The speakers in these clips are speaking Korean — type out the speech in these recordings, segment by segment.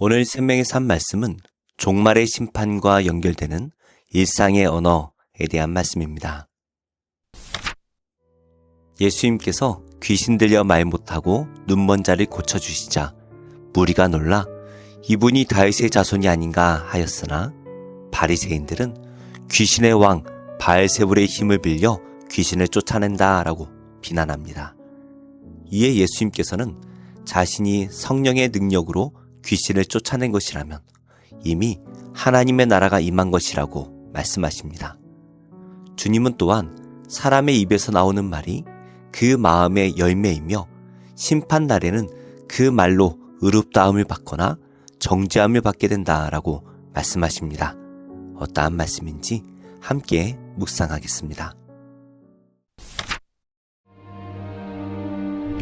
오늘 생명의 삶 말씀은 종말의 심판과 연결되는 일상의 언어에 대한 말씀입니다. 예수님께서 귀신 들려 말 못하고 눈먼 자를 고쳐주시자 무리가 놀라 이분이 다윗의 자손이 아닌가 하였으나 바리새인들은 귀신의 왕 바알세불의 힘을 빌려 귀신을 쫓아낸다라고 비난합니다. 이에 예수님께서는 자신이 성령의 능력으로 귀신을 쫓아낸 것이라면 이미 하나님의 나라가 임한 것이라고 말씀하십니다. 주님은 또한 사람의 입에서 나오는 말이 그 마음의 열매이며 심판 날에는 그 말로 의롭다함을 받거나 정죄함을 받게 된다라고 말씀하십니다. 어떠한 말씀인지 함께 묵상하겠습니다.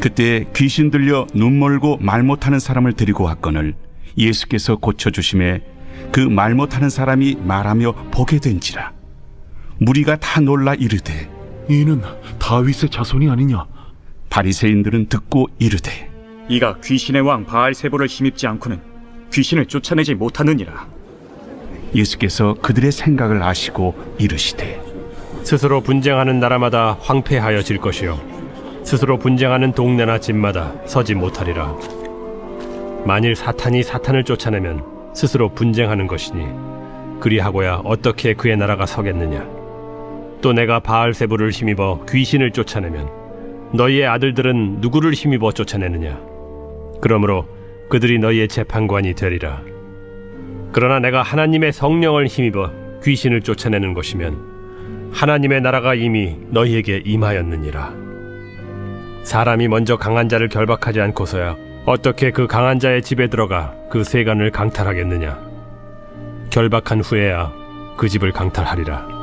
그때 귀신 들려 눈 멀고 말 못하는 사람을 데리고 왔거늘 예수께서 고쳐주심에 그 말 못하는 사람이 말하며 보게 된지라. 무리가 다 놀라 이르되 이는 다윗의 자손이 아니냐? 바리새인들은 듣고 이르되 이가 귀신의 왕 바알세불을 힘입지 않고는 귀신을 쫓아내지 못하느니라. 예수께서 그들의 생각을 아시고 이르시되 스스로 분쟁하는 나라마다 황폐하여질 것이요 스스로 분쟁하는 동네나 집마다 서지 못하리라. 만일 사탄이 사탄을 쫓아내면 스스로 분쟁하는 것이니 그리하고야 어떻게 그의 나라가 서겠느냐. 또 내가 바알세불을 힘입어 귀신을 쫓아내면 너희의 아들들은 누구를 힘입어 쫓아내느냐. 그러므로 그들이 너희의 재판관이 되리라. 그러나 내가 하나님의 성령을 힘입어 귀신을 쫓아내는 것이면 하나님의 나라가 이미 너희에게 임하였느니라. 사람이 먼저 강한 자를 결박하지 않고서야 어떻게 그 강한 자의 집에 들어가 그 세간을 강탈하겠느냐. 결박한 후에야 그 집을 강탈하리라.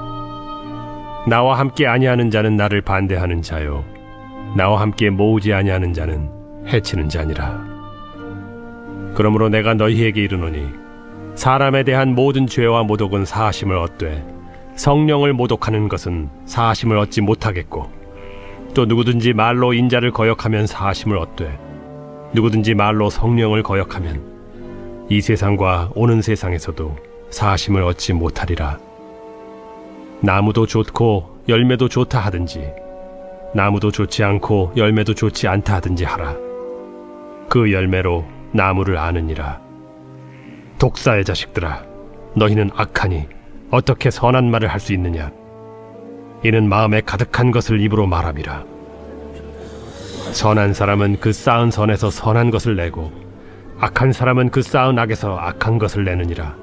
나와 함께 아니하는 자는 나를 반대하는 자요 나와 함께 모으지 아니하는 자는 해치는 자니라. 그러므로 내가 너희에게 이르노니 사람에 대한 모든 죄와 모독은 사하심을 얻되 성령을 모독하는 것은 사하심을 얻지 못하겠고 또 누구든지 말로 인자를 거역하면 사하심을 얻되 누구든지 말로 성령을 거역하면 이 세상과 오는 세상에서도 사하심을 얻지 못하리라. 나무도 좋고 열매도 좋다 하든지 나무도 좋지 않고 열매도 좋지 않다 하든지 하라. 그 열매로 나무를 아느니라. 독사의 자식들아, 너희는 악하니 어떻게 선한 말을 할 수 있느냐. 이는 마음에 가득한 것을 입으로 말함이라. 선한 사람은 그 쌓은 선에서 선한 것을 내고 악한 사람은 그 쌓은 악에서 악한 것을 내느니라.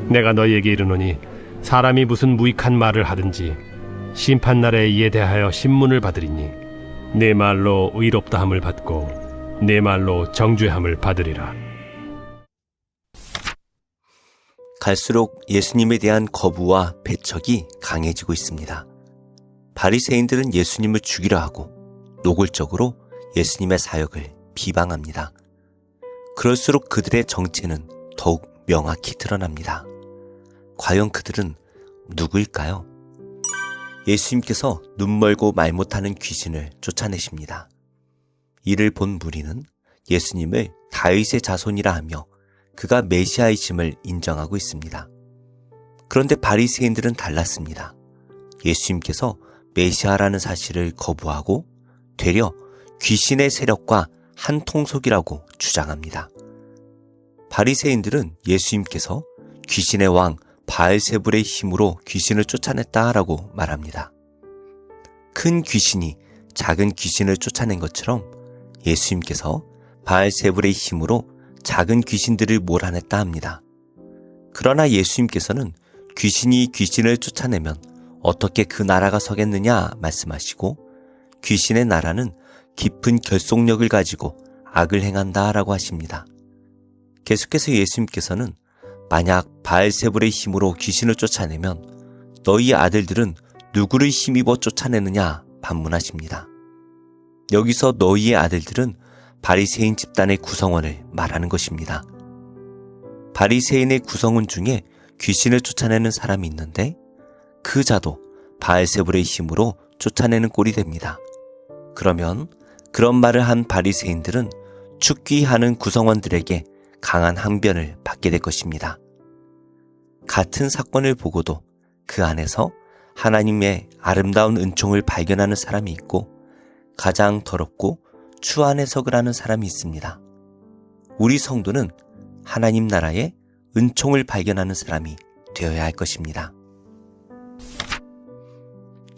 내가 너희에게 이르노니 사람이 무슨 무익한 말을 하든지 심판날에 이에 대하여 신문을 받으리니 내 말로 의롭다함을 받고 내 말로 정죄함을 받으리라. 갈수록 예수님에 대한 거부와 배척이 강해지고 있습니다. 바리새인들은 예수님을 죽이려 하고 노골적으로 예수님의 사역을 비방합니다. 그럴수록 그들의 정체는 더욱 명확히 드러납니다. 과연 그들은 누구일까요? 예수님께서 눈 멀고 말 못하는 귀신을 쫓아내십니다. 이를 본 무리는 예수님을 다윗의 자손이라 하며 그가 메시아이심을 인정하고 있습니다. 그런데 바리새인들은 달랐습니다. 예수님께서 메시아라는 사실을 거부하고 되려 귀신의 세력과 한 통속이라고 주장합니다. 바리새인들은 예수님께서 귀신의 왕 바알세불의 힘으로 귀신을 쫓아냈다라고 말합니다. 큰 귀신이 작은 귀신을 쫓아낸 것처럼 예수님께서 바알세불의 힘으로 작은 귀신들을 몰아냈다 합니다. 그러나 예수님께서는 귀신이 귀신을 쫓아내면 어떻게 그 나라가 서겠느냐 말씀하시고 귀신의 나라는 깊은 결속력을 가지고 악을 행한다라고 하십니다. 계속해서 예수님께서는 만약 바알세불의 힘으로 귀신을 쫓아내면 너희 아들들은 누구를 힘입어 쫓아내느냐 반문하십니다. 여기서 너희의 아들들은 바리새인 집단의 구성원을 말하는 것입니다. 바리새인의 구성원 중에 귀신을 쫓아내는 사람이 있는데 그 자도 바알세불의 힘으로 쫓아내는 꼴이 됩니다. 그러면 그런 말을 한 바리새인들은 축귀하는 구성원들에게 강한 항변을 받게 될 것입니다. 같은 사건을 보고도 그 안에서 하나님의 아름다운 은총을 발견하는 사람이 있고 가장 더럽고 추한 해석을 하는 사람이 있습니다. 우리 성도는 하나님 나라의 은총을 발견하는 사람이 되어야 할 것입니다.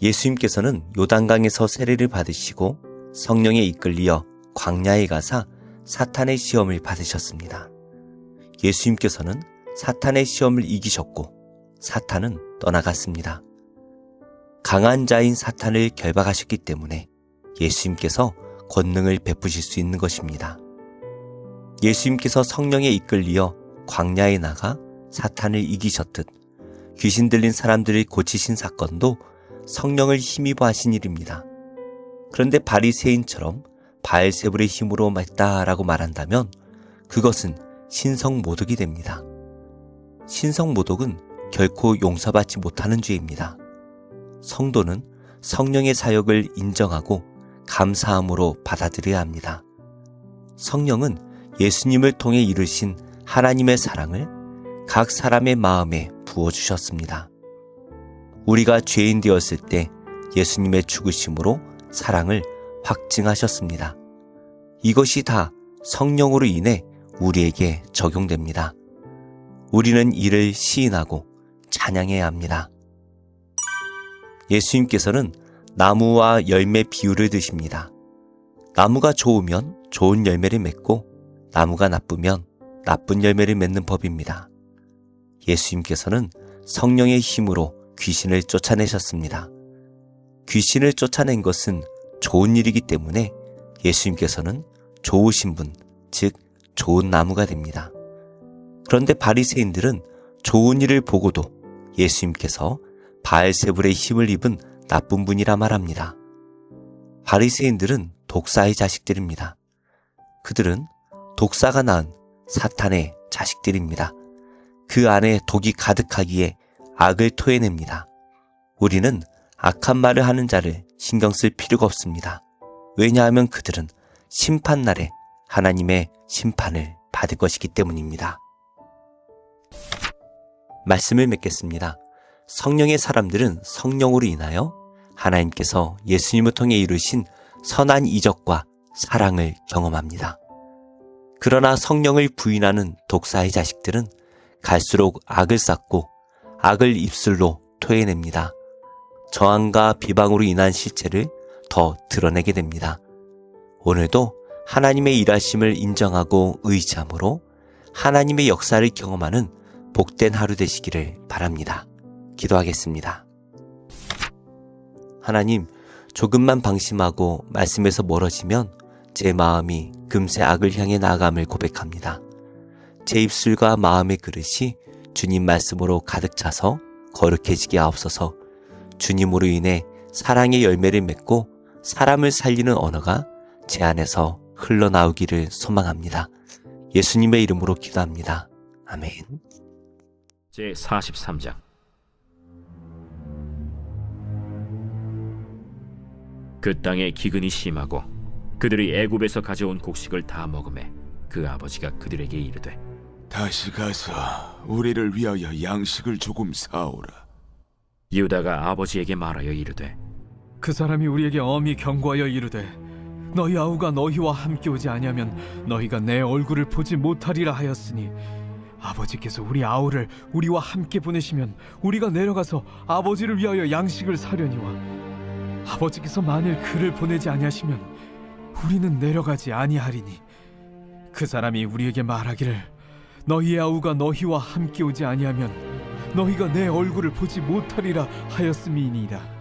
예수님께서는 요단강에서 세례를 받으시고 성령에 이끌리어 광야에 가사 사탄의 시험을 받으셨습니다. 예수님께서는 사탄의 시험을 이기셨고 사탄은 떠나갔습니다. 강한 자인 사탄을 결박하셨기 때문에 예수님께서 권능을 베푸실 수 있는 것입니다. 예수님께서 성령에 이끌리어 광야에 나가 사탄을 이기셨듯 귀신 들린 사람들을 고치신 사건도 성령을 힘입어 하신 일입니다. 그런데 바리새인처럼 바알세불의 힘으로 했다라고 말한다면 그것은 신성모독이 됩니다. 신성모독은 결코 용서받지 못하는 죄입니다. 성도는 성령의 사역을 인정하고 감사함으로 받아들여야 합니다. 성령은 예수님을 통해 이루신 하나님의 사랑을 각 사람의 마음에 부어주셨습니다. 우리가 죄인 되었을 때 예수님의 죽으심으로 사랑을 확증하셨습니다. 이것이 다 성령으로 인해 우리에게 적용됩니다. 우리는 이를 시인하고 찬양해야 합니다. 예수님께서는 나무와 열매 비유를 드십니다. 나무가 좋으면 좋은 열매를 맺고 나무가 나쁘면 나쁜 열매를 맺는 법입니다. 예수님께서는 성령의 힘으로 귀신을 쫓아내셨습니다. 귀신을 쫓아낸 것은 좋은 일이기 때문에 예수님께서는 좋으신 분, 즉 좋은 나무가 됩니다. 그런데 바리새인들은 좋은 일을 보고도 예수님께서 바알세불의 힘을 입은 나쁜 분이라 말합니다. 바리새인들은 독사의 자식들입니다. 그들은 독사가 낳은 사탄의 자식들입니다. 그 안에 독이 가득하기에 악을 토해냅니다. 우리는 악한 말을 하는 자를 신경 쓸 필요가 없습니다. 왜냐하면 그들은 심판날에 하나님의 심판을 받을 것이기 때문입니다. 말씀을 맺겠습니다. 성령의 사람들은 성령으로 인하여 하나님께서 예수님을 통해 이루신 선한 이적과 사랑을 경험합니다. 그러나 성령을 부인하는 독사의 자식들은 갈수록 악을 쌓고 악을 입술로 토해냅니다. 저항과 비방으로 인한 실체를 더 드러내게 됩니다. 오늘도 하나님의 일하심을 인정하고 의지함으로 하나님의 역사를 경험하는 복된 하루 되시기를 바랍니다. 기도하겠습니다. 하나님, 조금만 방심하고 말씀에서 멀어지면 제 마음이 금세 악을 향해 나아감을 고백합니다. 제 입술과 마음의 그릇이 주님 말씀으로 가득 차서 거룩해지게 하옵소서. 주님으로 인해 사랑의 열매를 맺고 사람을 살리는 언어가 제 안에서 흘러나오기를 소망합니다. 예수님의 이름으로 기도합니다. 아멘. 제43장 그 땅에 기근이 심하고 그들이 애굽에서 가져온 곡식을 다 먹으매 그 아버지가 그들에게 이르되 다시 가서 우리를 위하여 양식을 조금 사오라. 유다가 아버지에게 말하여 이르되 그 사람이 우리에게 엄히 경고하여 이르되 너희 아우가 너희와 함께 오지 아니하면 너희가 내 얼굴을 보지 못하리라 하였으니 아버지께서 우리 아우를 우리와 함께 보내시면 우리가 내려가서 아버지를 위하여 양식을 사려니와 아버지께서 만일 그를 보내지 아니하시면 우리는 내려가지 아니하리니 그 사람이 우리에게 말하기를 너희의 아우가 너희와 함께 오지 아니하면 너희가 내 얼굴을 보지 못하리라 하였음이니이다.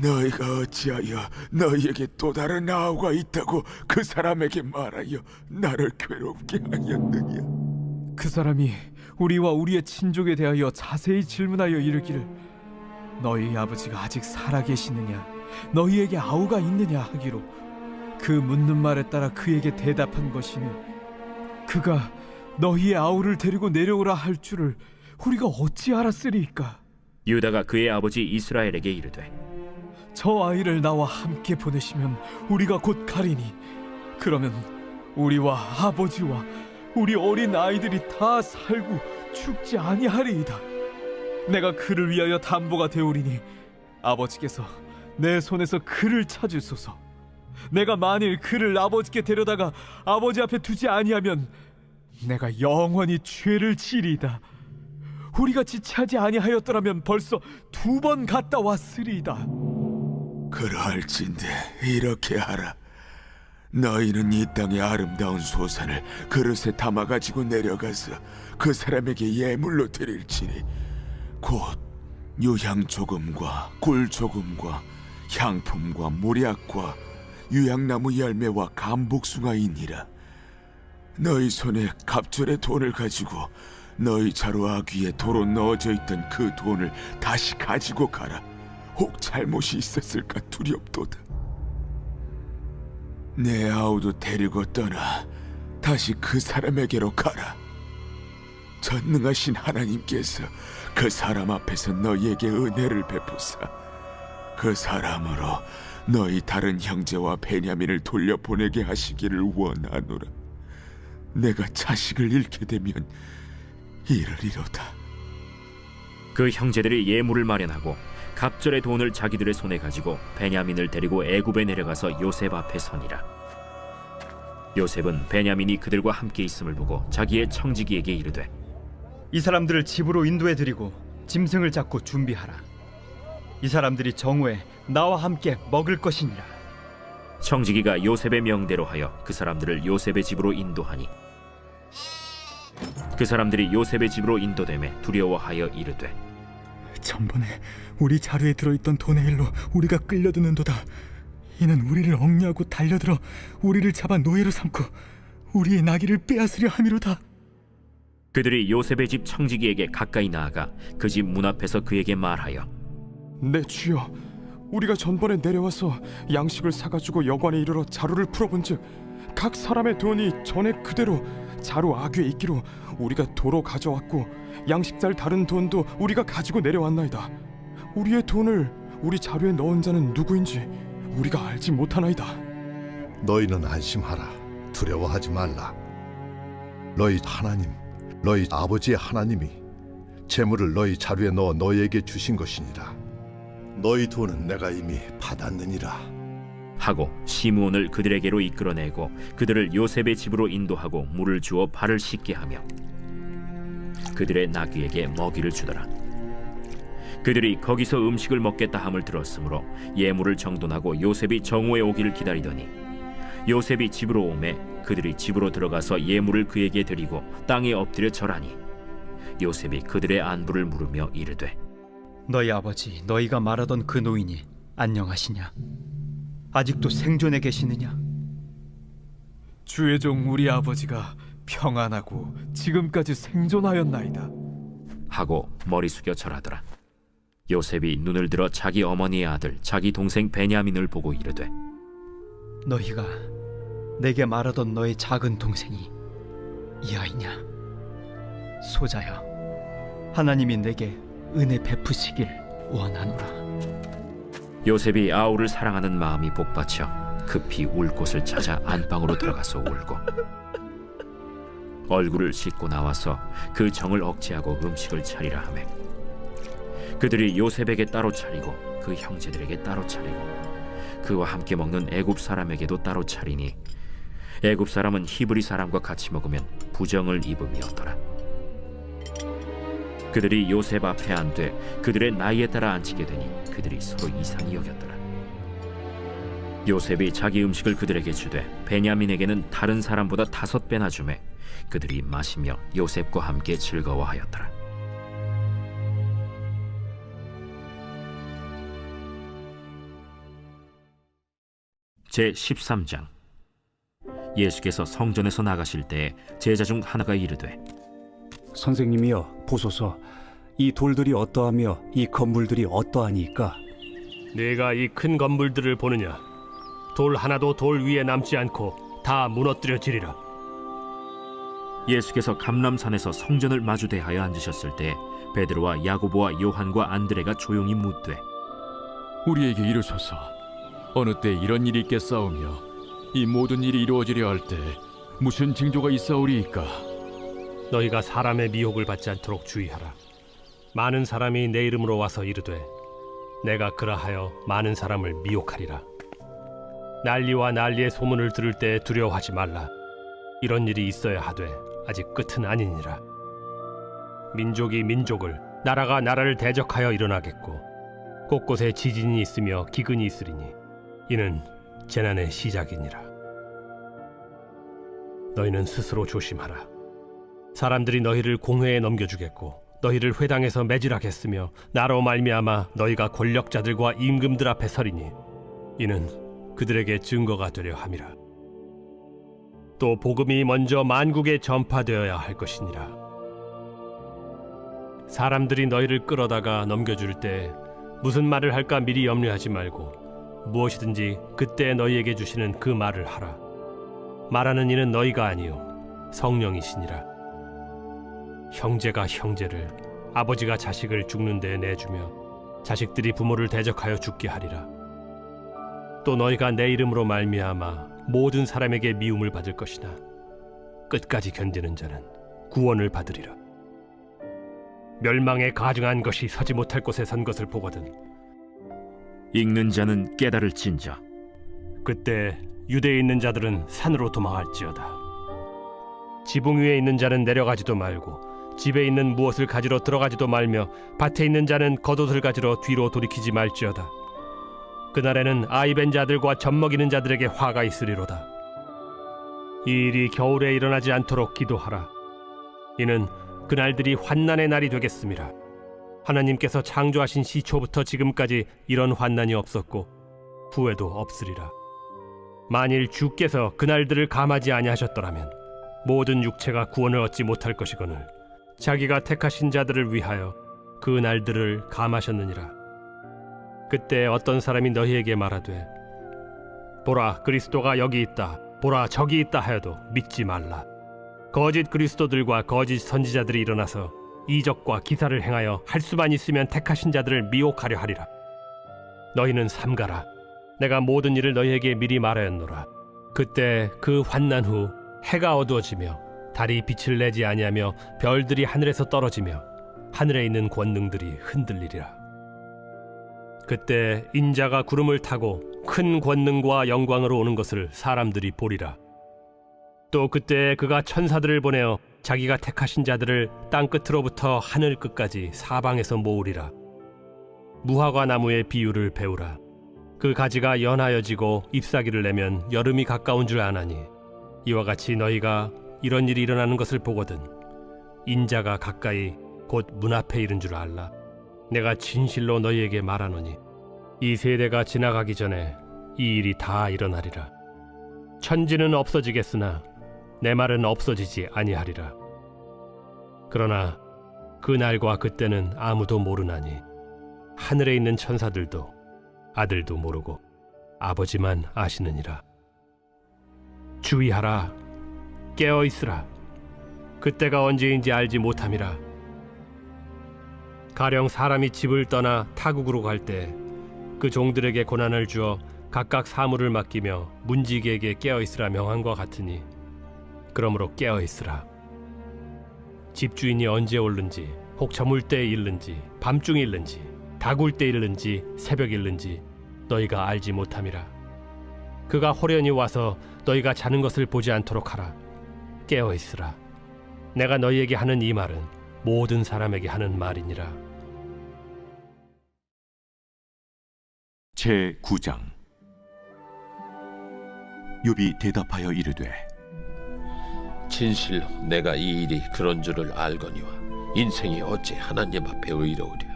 너희가 어찌하여 너희에게 또 다른 아우가 있다고 그 사람에게 말하여 나를 괴롭게 하였느냐? 그 사람이 우리와 우리의 친족에 대하여 자세히 질문하여 이르기를 너희 아버지가 아직 살아계시느냐 너희에게 아우가 있느냐 하기로 그 묻는 말에 따라 그에게 대답한 것이니 그가 너희의 아우를 데리고 내려오라 할 줄을 우리가 어찌 알았으리까? 유다가 그의 아버지 이스라엘에게 이르되 저 아이를 나와 함께 보내시면 우리가 곧 가리니 그러면 우리와 아버지와 우리 어린 아이들이 다 살고 죽지 아니하리이다. 내가 그를 위하여 담보가 되오리니 아버지께서 내 손에서 그를 찾으소서. 내가 만일 그를 아버지께 데려다가 아버지 앞에 두지 아니하면 내가 영원히 죄를 지리이다. 우리가 지체하지 아니하였더라면 벌써 2번 갔다 왔으리이다. 그러할진대 이렇게 하라. 너희는 이 땅의 아름다운 소산을 그릇에 담아가지고 내려가서 그 사람에게 예물로 드릴지니 곧 유향 조금과 꿀 조금과 향품과 모략과 유향나무 열매와 감복숭아이니라. 너희 손에 갑절의 돈을 가지고 너희 자루 아귀에 도로 넣어져 있던 그 돈을 다시 가지고 가라. 혹 잘못이 있었을까 두렵도다. 내 아우도 데리고 떠나 다시 그 사람에게로 가라. 전능하신 하나님께서 그 사람 앞에서 너희에게 은혜를 베푸사 그 사람으로 너희 다른 형제와 베냐민을 돌려보내게 하시기를 원하노라. 내가 자식을 잃게 되면 이르리로다. 그 형제들이 예물을 마련하고 갑절의 돈을 자기들의 손에 가지고 베냐민을 데리고 애굽에 내려가서 요셉 앞에 서니라. 요셉은 베냐민이 그들과 함께 있음을 보고 자기의 청지기에게 이르되 이 사람들을 집으로 인도해 드리고 짐승을 잡고 준비하라. 이 사람들이 정오에 나와 함께 먹을 것이니라. 청지기가 요셉의 명대로 하여 그 사람들을 요셉의 집으로 인도하니 그 사람들이 요셉의 집으로 인도되매 두려워하여 이르되 전번에 우리 자루에 들어있던 돈의 일로 우리가 끌려드는도다. 이는 우리를 억류하고 달려들어 우리를 잡아 노예로 삼고 우리의 나귀를 빼앗으려 함이로다. 그들이 요셉의 집 청지기에게 가까이 나아가 그 집 문 앞에서 그에게 말하여 네 주여, 우리가 전번에 내려와서 양식을 사가지고 여관에 이르러 자루를 풀어본즉 각 사람의 돈이 전에 그대로 자루 아귀에 있기로 우리가 도로 가져왔고 양식살 다른 돈도 우리가 가지고 내려왔나이다. 우리의 돈을 우리 자루에 넣은 자는 누구인지 우리가 알지 못하나이다. 너희는 안심하라. 두려워하지 말라. 너희 하나님, 너희 아버지의 하나님이 재물을 너희 자루에 넣어 너희에게 주신 것이니라. 너희 돈은 내가 이미 받았느니라 하고 시므온을 그들에게로 이끌어내고 그들을 요셉의 집으로 인도하고 물을 주어 발을 씻게 하며 그들의 나귀에게 먹이를 주더라. 그들이 거기서 음식을 먹겠다 함을 들었으므로 예물을 정돈하고 요셉이 정오에 오기를 기다리더니 요셉이 집으로 오매 그들이 집으로 들어가서 예물을 그에게 드리고 땅에 엎드려 절하니 요셉이 그들의 안부를 물으며 이르되 너희 아버지 너희가 말하던 그 노인이 안녕하시냐? 아직도 생존해 계시느냐? 주의 종 우리 아버지가 평안하고 지금까지 생존하였나이다. 하고 머리 숙여 절하더라. 요셉이 눈을 들어 자기 어머니의 아들 자기 동생 베냐민을 보고 이르되 너희가 내게 말하던 너의 작은 동생이 이 아이냐? 소자여, 하나님이 내게 은혜 베푸시길 원하노라. 요셉이 아우를 사랑하는 마음이 복받쳐 급히 울 곳을 찾아 안방으로 들어가서 울고 얼굴을 씻고 나와서 그 정을 억제하고 음식을 차리라 하매 그들이 요셉에게 따로 차리고 그 형제들에게 따로 차리고 그와 함께 먹는 애굽 사람에게도 따로 차리니 애굽 사람은 히브리 사람과 같이 먹으면 부정을 입음이었더라. 그들이 요셉 앞에 앉되 그들의 나이에 따라 앉히게 되니 그들이 서로 이상히 여겼더라. 요셉이 자기 음식을 그들에게 주되 베냐민에게는 다른 사람보다 5배나 주매 그들이 마시며 요셉과 함께 즐거워하였더라. 제13장. 예수께서 성전에서 나가실 때에 제자 중 하나가 이르되 선생님이여 보소서, 이 돌들이 어떠하며 이 건물들이 어떠하니까? 네가 이 큰 건물들을 보느냐? 돌 하나도 돌 위에 남지 않고 다 무너뜨려지리라. 예수께서 감람산에서 성전을 마주 대하여 앉으셨을 때 베드로와 야고보와 요한과 안드레가 조용히 묻되 우리에게 이르소서, 어느 때 이런 일이 있겠사오며 이 모든 일이 이루어지려 할 때 무슨 징조가 있사오리이까? 너희가 사람의 미혹을 받지 않도록 주의하라. 많은 사람이 내 이름으로 와서 이르되 내가 그라하여 많은 사람을 미혹하리라. 난리와 난리의 소문을 들을 때 두려워하지 말라. 이런 일이 있어야 하되 아직 끝은 아니니라. 민족이 민족을, 나라가 나라를 대적하여 일어나겠고 곳곳에 지진이 있으며 기근이 있으리니 이는 재난의 시작이니라. 너희는 스스로 조심하라. 사람들이 너희를 공회에 넘겨주겠고 너희를 회당에서 매질하겠으며 나로 말미암아 너희가 권력자들과 임금들 앞에 서리니 이는 그들에게 증거가 되려 함이라. 또 복음이 먼저 만국에 전파되어야 할 것이니라. 사람들이 너희를 끌어다가 넘겨줄 때 무슨 말을 할까 미리 염려하지 말고 무엇이든지 그때 너희에게 주시는 그 말을 하라. 말하는 이는 너희가 아니요 성령이시니라. 형제가 형제를, 아버지가 자식을 죽는 데에 내주며 자식들이 부모를 대적하여 죽게 하리라. 또 너희가 내 이름으로 말미암아 모든 사람에게 미움을 받을 것이나 끝까지 견디는 자는 구원을 받으리라. 멸망에 가증한 것이 서지 못할 곳에 선 것을 보거든 읽는 자는 깨달을진저. 그때 유대에 있는 자들은 산으로 도망할지어다. 지붕 위에 있는 자는 내려가지도 말고 집에 있는 무엇을 가지러 들어가지도 말며 밭에 있는 자는 겉옷을 가지러 뒤로 돌이키지 말지어다. 그날에는 아이벤 자들과 젖먹이는 자들에게 화가 있으리로다. 이 일이 겨울에 일어나지 않도록 기도하라. 이는 그날들이 환난의 날이 되겠음이라. 하나님께서 창조하신 시초부터 지금까지 이런 환난이 없었고 후에도 없으리라. 만일 주께서 그날들을 감하지 아니하셨더라면 모든 육체가 구원을 얻지 못할 것이거늘 자기가 택하신 자들을 위하여 그 날들을 감하셨느니라. 그때 어떤 사람이 너희에게 말하되 보라 그리스도가 여기 있다, 보라 저기 있다 하여도 믿지 말라. 거짓 그리스도들과 거짓 선지자들이 일어나서 이적과 기사를 행하여 할 수만 있으면 택하신 자들을 미혹하려 하리라. 너희는 삼가라. 내가 모든 일을 너희에게 미리 말하였노라. 그때 그 환난 후 해가 어두워지며 달이 빛을 내지 아니하며 별들이 하늘에서 떨어지며 하늘에 있는 권능들이 흔들리리라. 그때 인자가 구름을 타고 큰 권능과 영광으로 오는 것을 사람들이 보리라. 또 그때 그가 천사들을 보내어 자기가 택하신 자들을 땅 끝으로부터 하늘 끝까지 사방에서 모으리라. 무화과 나무의 비유를 배우라. 그 가지가 연하여지고 잎사귀를 내면 여름이 가까운 줄 아나니 이와 같이 너희가 이런 일이 일어나는 것을 보거든 인자가 가까이 곧 문 앞에 이른 줄 알라. 내가 진실로 너희에게 말하노니 이 세대가 지나가기 전에 이 일이 다 일어나리라. 천지는 없어지겠으나 내 말은 없어지지 아니하리라. 그러나 그 날과 그때는 아무도 모르나니 하늘에 있는 천사들도 아들도 모르고 아버지만 아시느니라. 주의하라. 깨어 있으라. 그때가 언제인지 알지 못함이라. 가령 사람이 집을 떠나 타국으로 갈 때 그 종들에게 고난을 주어 각각 사물을 맡기며 문지기에게 깨어 있으라 명한과 같으니 그러므로 깨어 있으라. 집주인이 언제 오는지 혹 저물 때에 일는지 밤중에 일는지 다굴 때 일는지 새벽 일는지 너희가 알지 못함이라. 그가 호련히 와서 너희가 자는 것을 보지 않도록 하라. 깨어 있으라. 내가 너희에게 하는 이 말은 모든 사람에게 하는 말이니라. 제9장. 욥이 대답하여 이르되 진실로 내가 이 일이 그런 줄을 알거니와 인생이 어찌 하나님 앞에 의로우랴.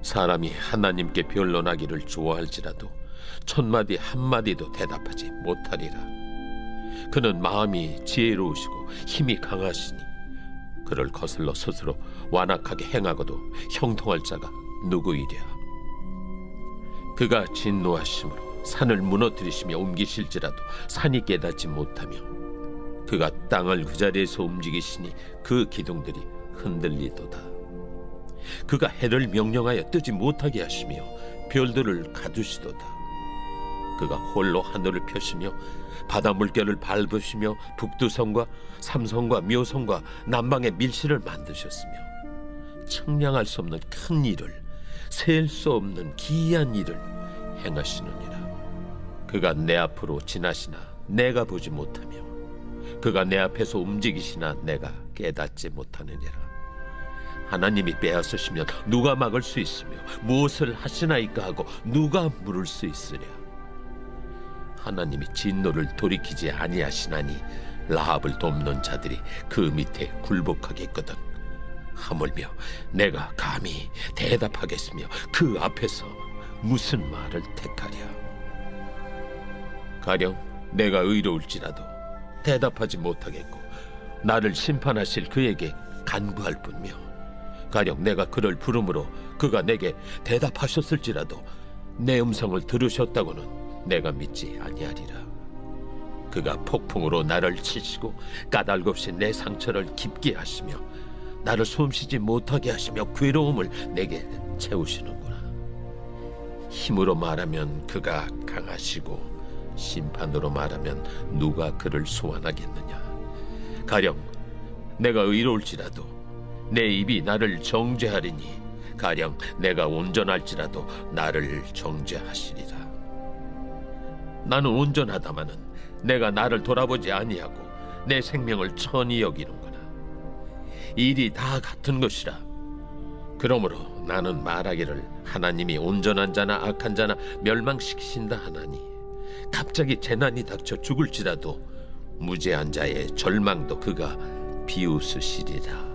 사람이 하나님께 변론하기를 좋아할지라도 천마디 한마디도 대답하지 못하리라. 그는 마음이 지혜로우시고 힘이 강하시니 그를 거슬러 스스로 완악하게 행하고도 형통할 자가 누구이랴. 그가 진노하심으로 산을 무너뜨리시며 옮기실지라도 산이 깨닫지 못하며 그가 땅을 그 자리에서 움직이시니 그 기둥들이 흔들리도다. 그가 해를 명령하여 뜨지 못하게 하시며 별들을 가두시도다. 그가 홀로 하늘을 펴시며 바다 물결을 밟으시며 북두성과 삼성과 묘성과 남방의 밀실을 만드셨으며 측량할 수 없는 큰 일을 셀 수 없는 기이한 일을 행하시느니라. 그가 내 앞으로 지나시나 내가 보지 못하며 그가 내 앞에서 움직이시나 내가 깨닫지 못하느니라. 하나님이 빼앗으시면 누가 막을 수 있으며 무엇을 하시나이까 하고 누가 물을 수 있으랴. 하나님이 진노를 돌이키지 아니하시나니 라합을 돕는 자들이 그 밑에 굴복하겠거든. 하물며 내가 감히 대답하겠으며 그 앞에서 무슨 말을 택하랴. 가령 내가 의로울지라도 대답하지 못하겠고 나를 심판하실 그에게 간구할 뿐이며 가령 내가 그를 부름으로 그가 내게 대답하셨을지라도 내 음성을 들으셨다고는 내가 믿지 아니하리라. 그가 폭풍으로 나를 치시고 까닭없이 내 상처를 깊게 하시며 나를 숨쉬지 못하게 하시며 괴로움을 내게 채우시는구나. 힘으로 말하면 그가 강하시고 심판으로 말하면 누가 그를 소환하겠느냐. 가령 내가 의로울지라도 내 입이 나를 정죄하리니 가령 내가 온전할지라도 나를 정죄하시리라. 나는 온전하다마는 내가 나를 돌아보지 아니하고 내 생명을 천히 여기는구나. 일이 다 같은 것이라. 그러므로 나는 말하기를 하나님이 온전한 자나 악한 자나 멸망시키신다 하나니 갑자기 재난이 닥쳐 죽을지라도 무죄한 자의 절망도 그가 비웃으시리라.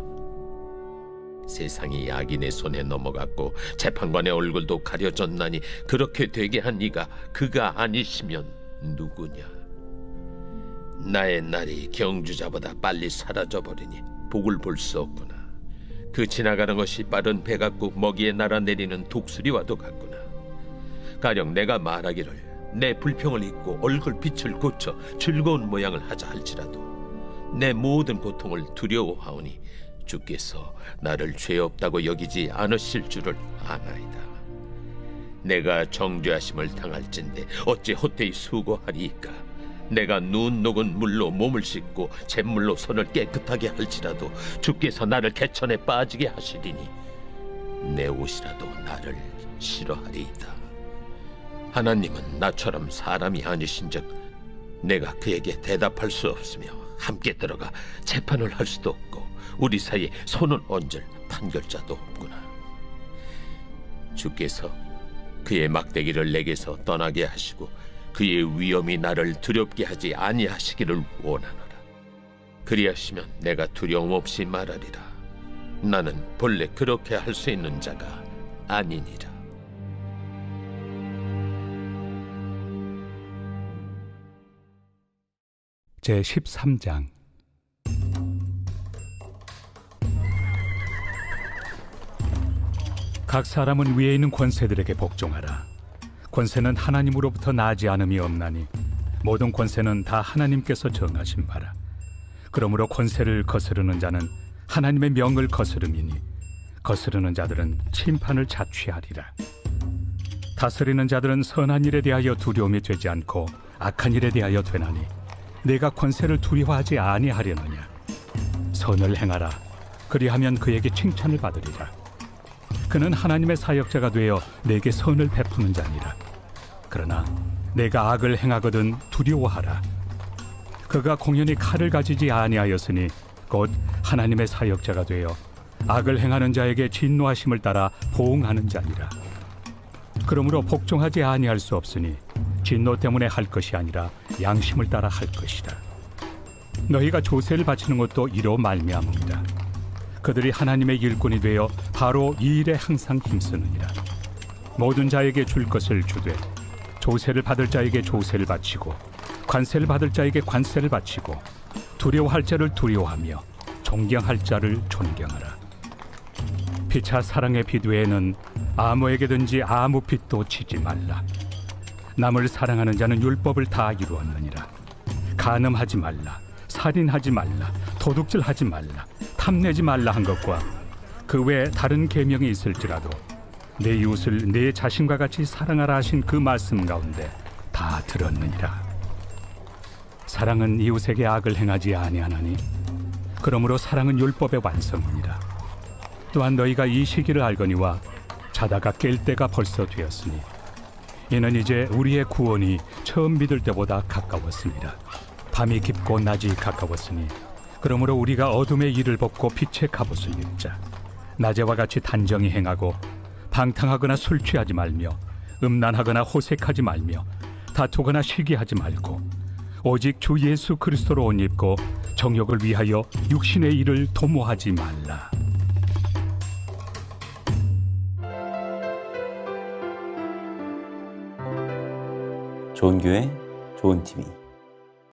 세상이 악인의 손에 넘어갔고 재판관의 얼굴도 가려졌나니 그렇게 되게 한 이가 그가 아니시면 누구냐. 나의 날이 경주자보다 빨리 사라져버리니 복을 볼 수 없구나. 그 지나가는 것이 빠른 배 같고 먹이에 날아내리는 독수리와도 같구나. 가령 내가 말하기를 내 불평을 잊고 얼굴빛을 고쳐 즐거운 모양을 하자 할지라도 내 모든 고통을 두려워하오니 주께서 나를 죄 없다고 여기지 않으실 줄을 아나이다. 내가 정죄하심을 당할진대 어찌 헛되이 수고하리이까. 내가 눈 녹은 물로 몸을 씻고 잿물로 손을 깨끗하게 할지라도 주께서 나를 개천에 빠지게 하시리니 내 옷이라도 나를 싫어하리이다. 하나님은 나처럼 사람이 아니신즉 내가 그에게 대답할 수 없으며 함께 들어가 재판을 할 수도 없고 우리 사이에 손을 얹을 판결자도 없구나. 주께서 그의 막대기를 내게서 떠나게 하시고 그의 위엄이 나를 두렵게 하지 아니하시기를 원하노라. 그리하시면 내가 두려움 없이 말하리라. 나는 본래 그렇게 할 수 있는 자가 아니니라. 제13장. 각 사람은 위에 있는 권세들에게 복종하라. 권세는 하나님으로부터 나지 않음이 없나니 모든 권세는 다 하나님께서 정하신 바라. 그러므로 권세를 거스르는 자는 하나님의 명을 거스름이니 거스르는 자들은 심판을 자취하리라. 다스리는 자들은 선한 일에 대하여 두려움이 되지 않고 악한 일에 대하여 되나니 내가 권세를 두려워하지 아니하려느냐. 선을 행하라. 그리하면 그에게 칭찬을 받으리라. 그는 하나님의 사역자가 되어 내게 선을 베푸는 자니라. 그러나 내가 악을 행하거든 두려워하라. 그가 공연히 칼을 가지지 아니하였으니 곧 하나님의 사역자가 되어 악을 행하는 자에게 진노하심을 따라 보응하는 자니라. 그러므로 복종하지 아니할 수 없으니 진노 때문에 할 것이 아니라 양심을 따라 할 것이다. 너희가 조세를 바치는 것도 이로 말미암음이다. 그들이 하나님의 일꾼이 되어 바로 이 일에 항상 힘쓰느니라. 모든 자에게 줄 것을 주되 조세를 받을 자에게 조세를 바치고 관세를 받을 자에게 관세를 바치고 두려워할 자를 두려워하며 존경할 자를 존경하라. 피차 사랑의 빛 외에는 아무에게든지 아무 빛도 치지 말라. 남을 사랑하는 자는 율법을 다 이루었느니라. 간음하지 말라, 살인하지 말라, 도둑질하지 말라, 탐내지 말라 한 것과 그 외에 다른 계명이 있을지라도 내 이웃을 내 자신과 같이 사랑하라 하신 그 말씀 가운데 다 다 들었느니라. 사랑은 이웃에게 악을 행하지 아니하나니 그러므로 사랑은 율법의 완성이니라. 또한 너희가 이 시기를 알거니와 자다가 깰 때가 벌써 되었으니 이는 이제 우리의 구원이 처음 믿을 때보다 가까웠습니다. 밤이 깊고 낮이 가까웠으니 그러므로 우리가 어둠의 일을 벗고 빛의 갑옷을 입자. 낮에와 같이 단정히 행하고 방탕하거나 술 취하지 말며 음란하거나 호색하지 말며 다투거나 시기하지 말고 오직 주 예수 그리스도로 옷 입고 정욕을 위하여 육신의 일을 도모하지 말라. 좋은 교회, 좋은 TV.